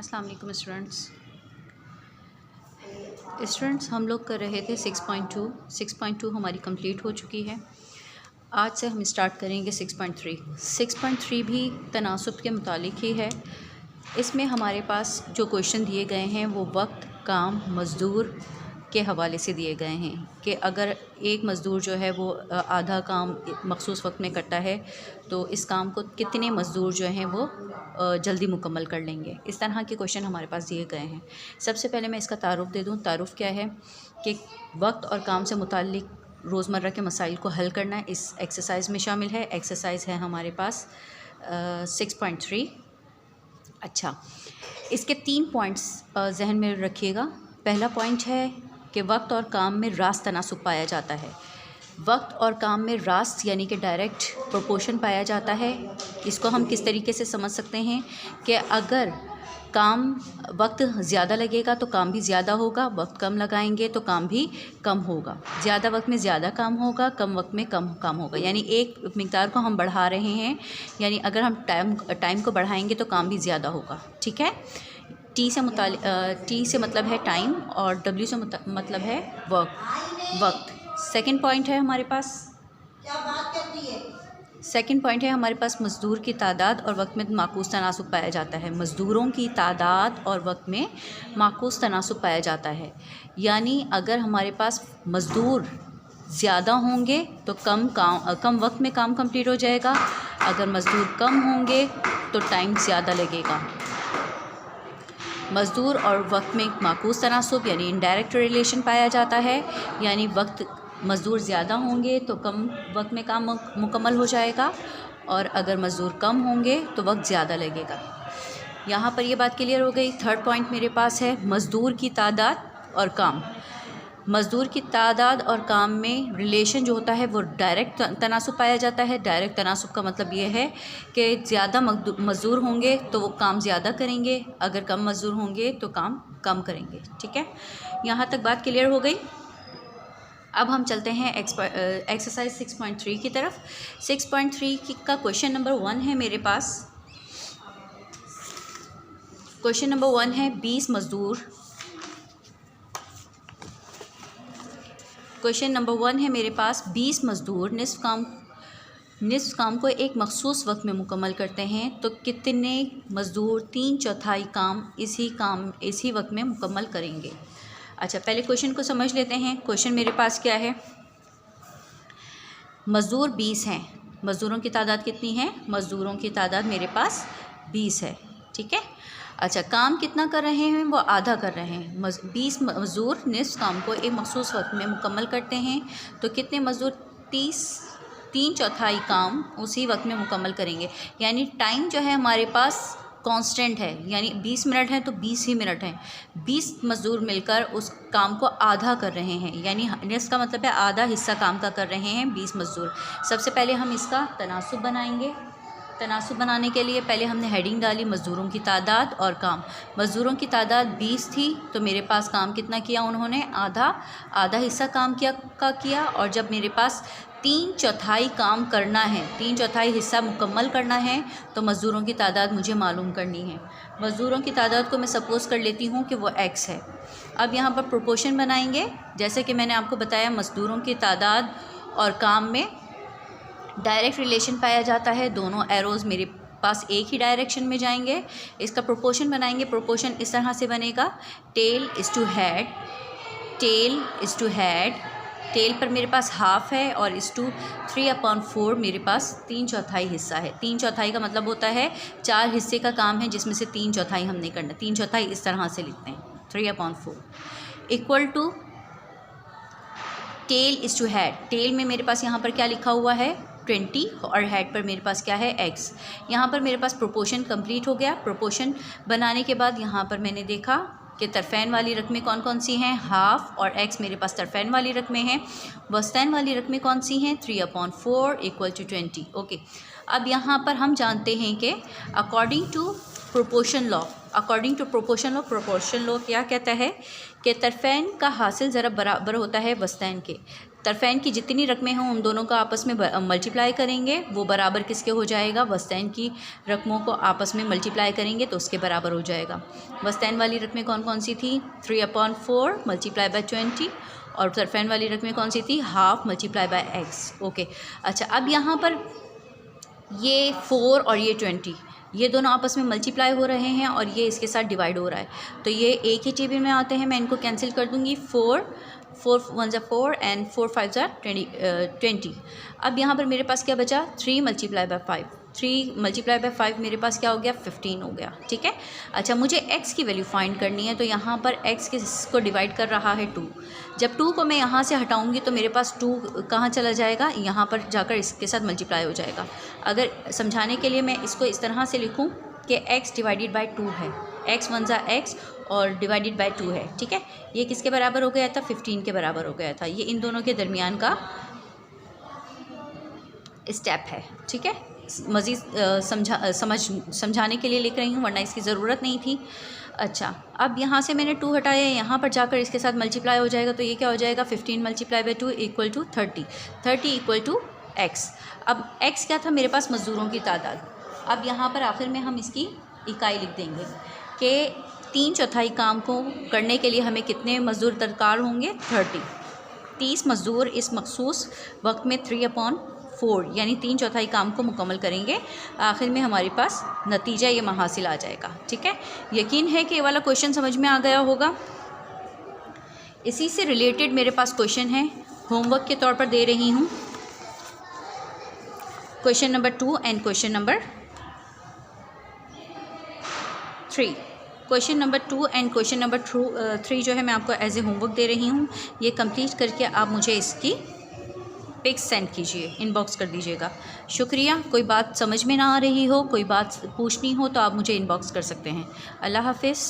अस्सलाम वालेकुम स्टूडेंट्स, हम लोग कर रहे थे 6.2 हमारी कंप्लीट हो चुकी है। आज से हम स्टार्ट करेंगे 6.3 भी तनासुब के मुतालिक ही है। इसमें हमारे पास जो क्वेश्चन दिए गए हैं वो वक्त, काम, मज़दूर के हवाले से दिए गए हैं कि अगर एक मज़दूर जो है वो आधा काम मखसूस वक्त में करता है तो इस काम को कितने मज़दूर जो हैं वो जल्दी मुकम्मल कर लेंगे। इस तरह के क्वेश्चन हमारे पास दिए गए हैं। सबसे पहले मैं इसका तारुफ़ दे दूँ। तारुफ़ क्या है कि वक्त और काम से मुताल्लिक रोज़मर्रा के मसाइल को हल करना इस एक्सरसाइज में शामिल है। एक्सरसाइज है हमारे पास 6.3। अच्छा, इसके 3 पॉइंट्स जहन में रखिएगा। पहला पॉइंट है कि वक्त और काम में रास्त तनासुब पाया जाता है। वक्त और काम में रास्त यानी कि डायरेक्ट प्रोपोर्शन पाया जाता है। इसको हम किस तरीके से समझ सकते हैं कि अगर वक्त ज़्यादा लगेगा तो काम भी ज़्यादा होगा, वक्त कम लगाएंगे तो काम भी कम होगा। ज़्यादा वक्त में ज़्यादा काम होगा, कम वक्त में कम काम होगा। यानी एक मिक़दार को हम बढ़ा रहे हैं, यानी अगर हम टाइम को बढ़ाएंगे तो काम भी ज़्यादा होगा। ठीक है। टी से मतलब है टाइम और डब्ल्यू से मतलब है वक्त। सेकंड पॉइंट है हमारे पास मज़दूर की तादाद और वक्त में माकूस तनासुब पाया जाता है। मज़दूरों की तादाद और वक्त में माकूस तनासुब पाया जाता है। यानी अगर हमारे पास मज़दूर ज़्यादा होंगे तो कम वक्त में काम कंप्लीट हो जाएगा। अगर मज़दूर कम होंगे तो टाइम ज़्यादा लगेगा। मज़दूर और वक्त में माकूस तनासुब यानी इनडायरेक्ट रिलेशन पाया जाता है। यानी मज़दूर ज़्यादा होंगे तो कम वक्त में काम मुकम्मल हो जाएगा और अगर मज़दूर कम होंगे तो वक्त ज़्यादा लगेगा। यहाँ पर ये बात क्लियर हो गई। थर्ड पॉइंट मेरे पास है मज़दूर की तादाद और काम। मज़दूर की तादाद और काम में रिलेशन जो होता है वो डायरेक्ट तनासुब पाया जाता है। डायरेक्ट तनासुब का मतलब ये है कि ज़्यादा मज़दूर होंगे तो वो काम ज़्यादा करेंगे, अगर कम मज़दूर होंगे तो काम कम करेंगे। ठीक है, यहाँ तक बात क्लियर हो गई। अब हम चलते हैं एक्सरसाइज 6.3 की तरफ। 6.3 का क्वेश्चन नंबर 1 है मेरे पास। क्वेश्चन नंबर 1 है 20 मज़दूर। क्वेश्चन नंबर 1 है मेरे पास 20 मज़दूर निस्फ़ काम को एक मखसूस वक्त में मुकम्मल करते हैं तो कितने मज़दूर 3/4 काम इसी वक्त में मुकम्मल करेंगे। अच्छा, पहले क्वेश्चन को समझ लेते हैं। क्वेश्चन मेरे पास क्या है, मज़दूर 20 हैं। मज़दूरों की तादाद कितनी है? मज़दूरों की तादाद मेरे पास 20 है। ठीक है। अच्छा, काम कितना कर रहे हैं? वो आधा कर रहे हैं। 20 मज़दूर निस्फ़ काम को एक मखसूस वक्त में मुकम्मल करते हैं तो कितने मज़दूर 3/4 काम उसी वक्त में मुकम्मल करेंगे। यानी टाइम जो है हमारे पास कांस्टेंट है, यानी 20 मिनट हैं तो 20 ही मिनट हैं। 20 मज़दूर मिलकर उस काम को आधा कर रहे हैं, यानी इसका मतलब है आधा हिस्सा काम का कर रहे हैं 20 मज़दूर। सबसे पहले हम इसका तनासुब बनाएंगे। तनासुब बनाने के लिए पहले हमने हेडिंग डाली मज़दूरों की तादाद और काम। मज़दूरों की तादाद 20 थी तो मेरे पास काम कितना किया उन्होंने? आधा हिस्सा काम किया। और जब मेरे पास 3/4 काम करना है, 3/4 हिस्सा मुकम्मल करना है तो मज़दूरों की तादाद मुझे मालूम करनी है। मज़दूरों की तादाद को मैं सपोज़ कर लेती हूँ कि वो x है। अब यहाँ पर प्रोपोर्शन बनाएंगे। जैसे कि मैंने आपको बताया मज़दूरों की तादाद और काम में डायरेक्ट रिलेशन पाया जाता है। दोनों एरोज़ मेरे पास एक ही डायरेक्शन में जाएंगे। इसका प्रोपोर्शन बनाएंगे। प्रोपोर्शन इस तरह से बनेगा, tail is to head. Tail पर मेरे पास हाफ है और इस टू 3/4 मेरे पास 3/4 हिस्सा है। 3/4 का मतलब होता है 4 हिस्से का काम है जिसमें से 3/4 हमने करना। 3/4 इस तरह से लिखते हैं, 3/4 equal to tail is to head. Tail में मेरे पास यहाँ पर क्या लिखा हुआ है? 20 और हेड पर मेरे पास क्या है? x। यहाँ पर मेरे पास प्रोपोर्शन कंप्लीट हो गया। प्रोपोर्शन बनाने के बाद यहाँ पर मैंने देखा कि तरफ़ैन वाली रकमें कौन कौन सी हैं? हाफ और x मेरे पास तरफ़ैन वाली रकमें हैं। वस्तैन वाली रकमें कौन सी हैं? 3/4 इक्वल टू 20। ओके, अब यहाँ पर हम जानते हैं कि अकॉर्डिंग टू प्रोपोर्शन लॉ क्या कहता है कि तरफ़ैन का हासिल ज़रा बराबर होता है वस्तैन के। तरफ़ैन की जितनी रकमें हों उन दोनों का आपस में मल्टीप्लाई करेंगे, वो बराबर किसके हो जाएगा, वस्तैन की रकमों को आपस में मल्टीप्लाई करेंगे तो उसके बराबर हो जाएगा। वस्तैन वाली रकमें कौन कौन सी थी, 3/4 मल्टीप्लाई बाय 20, और तरफ़ैन वाली रकमें कौन सी थी, half multiply by x. Okay, अच्छा अब यहाँ पर ये 4 और ये 20 ये दोनों आपस में मल्टीप्लाई हो रहे हैं और ये इसके साथ डिवाइड हो रहा है, तो ये एक ही टेबल में आते हैं। मैं इनको कैंसिल कर दूँगी, 4 1 4 एंड 4 5 20। अब यहाँ पर मेरे पास क्या बचा, 3 मल्टीप्लाई बाय 5, 3 मल्टीप्लाई बाय 5 मेरे पास क्या हो गया, 15 हो गया। ठीक है, अच्छा मुझे x की वैल्यू फाइंड करनी है, तो यहाँ पर x किसको डिवाइड कर रहा है, 2। जब 2 को मैं यहाँ से हटाऊँगी तो मेरे पास 2 कहाँ चला जाएगा, यहाँ पर जाकर इसके साथ मल्टीप्लाई हो जाएगा। अगर समझाने के लिए मैं इसको इस तरह से लिखूँ कि x डिवाइडेड बाई 2 है, x 1 x और डिवाइडेड बाई 2 है। ठीक है, ये किसके बराबर हो गया था, 15 के बराबर हो गया था। ये इन दोनों के दरमियान का स्टेप है। ठीक है, मज़ीद समझाने के लिए लिख रही हूँ, वरना इसकी ज़रूरत नहीं थी। अच्छा, अब यहाँ से मैंने 2 हटाया, यहाँ पर जाकर इसके साथ मल्टीप्लाई हो जाएगा, तो ये क्या हो जाएगा, 15 multiply by 2 equal to 30, 30 equal to x। अब x क्या था, मेरे पास मज़दूरों की तादाद। अब यहाँ पर आखिर में हम इसकी इकाई लिख देंगे कि 3/4 काम को करने के लिए हमें कितने मज़दूर दरकार होंगे, 30 मज़दूर इस मखसूस वक्त में 3/4 यानी 3/4 काम को मुकम्मल करेंगे। आखिर में हमारे पास नतीजा ये हासिल आ जाएगा। ठीक है, यकीन है कि ये वाला क्वेश्चन समझ में आ गया होगा। इसी से रिलेटेड मेरे पास क्वेश्चन है, होमवर्क के तौर पर दे रही हूँ, question number 2 and question number 3। Question number 2 and question number 3 जो है मैं आपको एज ए होमवर्क दे रही हूँ। ये कंप्लीट करके आप मुझे इसकी पिक्स सेंड कीजिए, इनबॉक्स कर दीजिएगा। शुक्रिया। कोई बात समझ में ना आ रही हो, कोई बात पूछनी हो तो आप मुझे इनबॉक्स कर सकते हैं। अल्लाह हाफिज़।